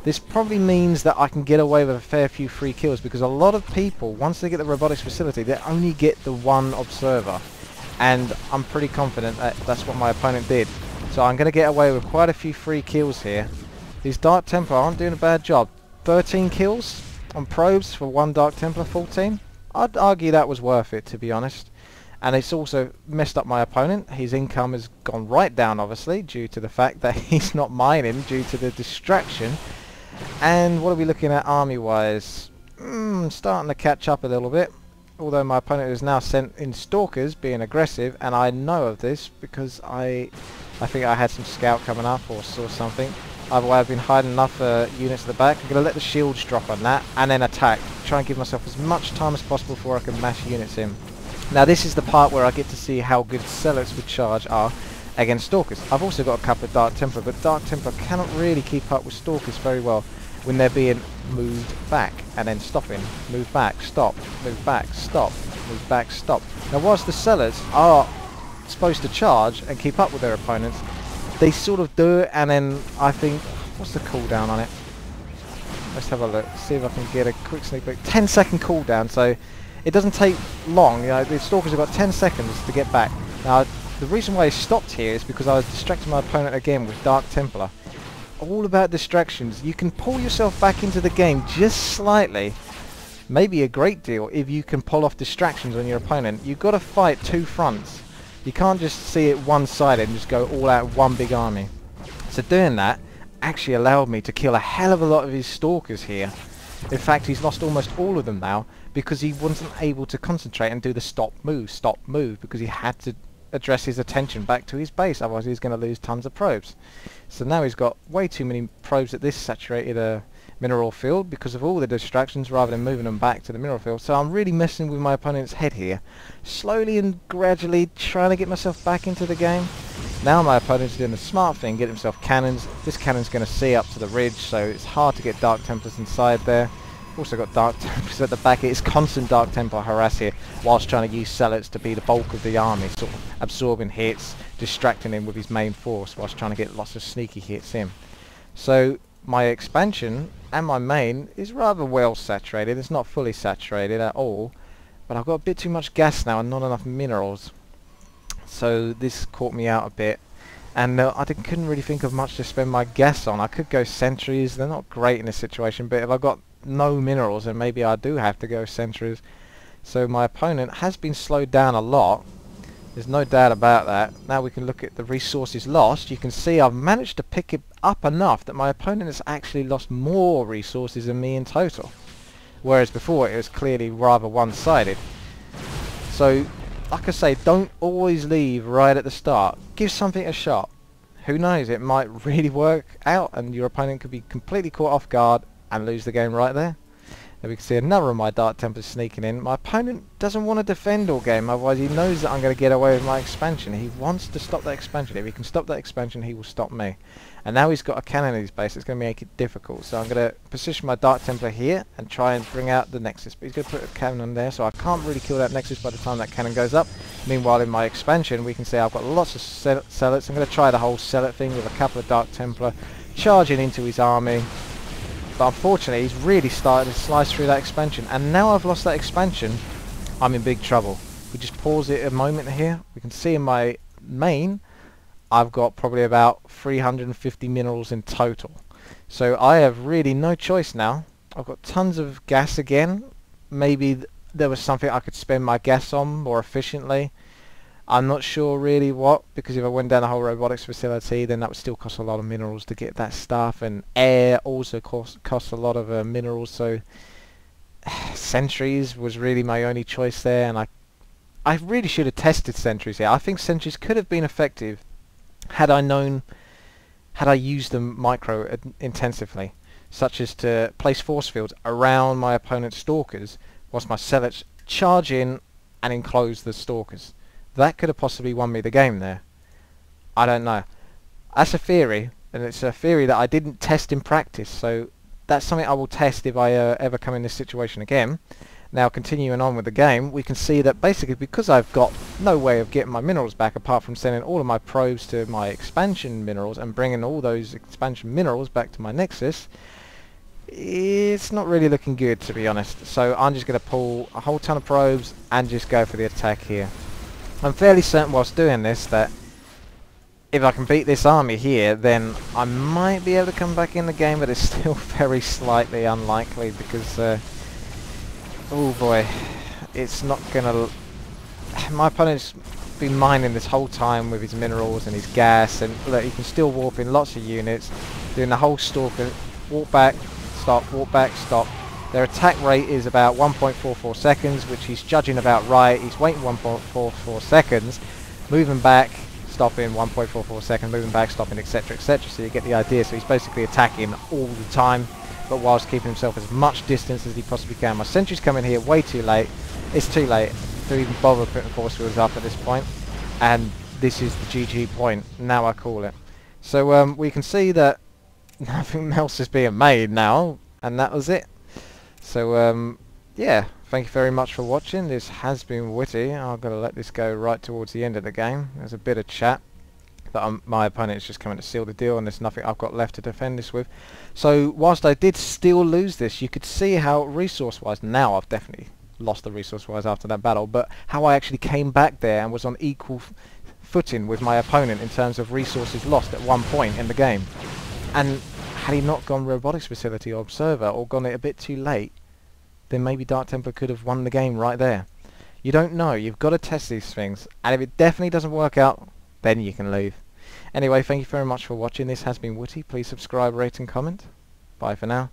This probably means that I can get away with a fair few free kills, because a lot of people, once they get the robotics facility, they only get the one observer. And I'm pretty confident that that's what my opponent did. So I'm going to get away with quite a few free kills here. These Dark Templar aren't doing a bad job. 13 kills on probes for one Dark Templar full team. I'd argue that was worth it, to be honest. And it's also messed up my opponent. His income has gone right down, obviously, due to the fact that he's not mining due to the distraction. And what are we looking at army-wise? Starting to catch up a little bit. Although my opponent is now sent in Stalkers, being aggressive, and I know of this because I think I had some scout coming up or saw something. Either way, I've been hiding enough units at the back. I'm going to let the shields drop on that and then attack. Try and give myself as much time as possible before I can mash units in. Now this is the part where I get to see how good Zealots with charge are against Stalkers. I've also got a couple of Dark Templar, but Dark Templar cannot really keep up with Stalkers very well when they're being moved back and then stopping. Move back, stop, move back, stop, move back, stop. Now whilst the Zealots are supposed to charge and keep up with their opponents, they sort of do it, and then I think, what's the cooldown on it? Let's have a look, see if I can get a quick sneak peek. 10-second cooldown, so it doesn't take long. You know, the Stalkers have got 10 seconds to get back. Now the reason why I stopped here is because I was distracting my opponent again with Dark Templar. All about distractions. You can pull yourself back into the game just slightly, maybe a great deal, if you can pull off distractions on your opponent. You've got to fight two fronts. You can't just see it one-sided and just go all out one big army. So doing that actually allowed me to kill a hell of a lot of his Stalkers here. In fact, he's lost almost all of them now because he wasn't able to concentrate and do the stop move, because he had to address his attention back to his base, otherwise he's going to lose tons of probes. So now he's got way too many probes at this saturated mineral field because of all the distractions, rather than moving them back to the mineral field. So I'm really messing with my opponent's head here, slowly and gradually trying to get myself back into the game. Now my opponent's doing the smart thing, get himself cannons. This cannon's going to see up to the ridge, so it's hard to get Dark Templars inside there. Also got Dark Templars at the back. It's constant Dark Templar harass here, whilst trying to use Zealots to be the bulk of the army, sort of absorbing hits, distracting him with his main force, whilst trying to get lots of sneaky hits in. So my expansion and my main is rather well saturated. It's not fully saturated at all, but I've got a bit too much gas now and not enough minerals. So this caught me out a bit, and I couldn't really think of much to spend my gas on. I could go sentries. They're not great in this situation, but if I've got no minerals, and maybe I do have to go sentries. So my opponent has been slowed down a lot, there's no doubt about that. Now we can look at the resources lost. You can see I've managed to pick it up enough that my opponent has actually lost more resources than me in total, whereas before it was clearly rather one-sided. So like I say, don't always leave right at the start. Give something a shot. Who knows, it might really work out and your opponent could be completely caught off guard and lose the game right there. And we can see another of my Dark Templars sneaking in. My opponent doesn't want to defend all game, otherwise he knows that I'm going to get away with my expansion. He wants to stop that expansion. If he can stop that expansion, he will stop me. And now he's got a cannon in his base, it's going to make it difficult. So I'm going to position my Dark Templar here and try and bring out the Nexus. But he's going to put a cannon there, so I can't really kill that Nexus by the time that cannon goes up. Meanwhile, in my expansion, we can see I've got lots of Zealots. I'm going to try the whole Zealot thing with a couple of Dark Templar charging into his army. But unfortunately, he's really started to slice through that expansion. And now I've lost that expansion, I'm in big trouble. We just pause it a moment here. We can see in my main, I've got probably about 350 minerals in total. So I have really no choice now. I've got tons of gas again. Maybe there was something I could spend my gas on more efficiently. I'm not sure really what, because if I went down the whole robotics facility, then that would still cost a lot of minerals to get that stuff, and air also costs a lot of minerals. So sentries was really my only choice there, and I really should have tested sentries here. I think sentries could have been effective had I used them micro intensively, such as to place force fields around my opponent's Stalkers whilst my Zealots charge in and enclose the Stalkers. That could have possibly won me the game there. I don't know. That's a theory, and it's a theory that I didn't test in practice, so that's something I will test if I ever come in this situation again. Now, continuing on with the game, we can see that basically because I've got no way of getting my minerals back apart from sending all of my probes to my expansion minerals and bringing all those expansion minerals back to my Nexus, it's not really looking good, to be honest. So I'm just going to pull a whole ton of probes and just go for the attack here. I'm fairly certain whilst doing this that if I can beat this army here, then I might be able to come back in the game, but it's still very slightly unlikely because, oh boy, it's not going to... My opponent's been mining this whole time with his minerals and his gas, and look, he can still warp in lots of units, doing the whole stalker, walk back, stop, walk back, stop. Their attack rate is about 1.44 seconds, which he's judging about right. He's waiting 1.44 seconds, moving back, stopping, 1.44 seconds, moving back, stopping, etc, etc. So you get the idea. So he's basically attacking all the time, but whilst keeping himself as much distance as he possibly can. My sentry's coming here way too late. It's too late to even bother putting force fields up at this point, and this is the GG point. Now I call it. So we can see that nothing else is being made now, and that was it. So yeah, thank you very much for watching. This has been WTii. I'm going to let this go right towards the end of the game. There's a bit of chat, but my opponent is just coming to seal the deal, and there's nothing I've got left to defend this with. So whilst I did still lose this, you could see how resource-wise, now I've definitely lost the resource-wise after that battle, but how I actually came back there and was on equal footing with my opponent in terms of resources lost at one point in the game. And had he not gone robotics facility or observer, or gone it a bit too late, then maybe Dark Templar could have won the game right there. You don't know. You've got to test these things, and if it definitely doesn't work out, then you can leave. Anyway, thank you very much for watching. This has been WTii. Please subscribe, rate and comment. Bye for now.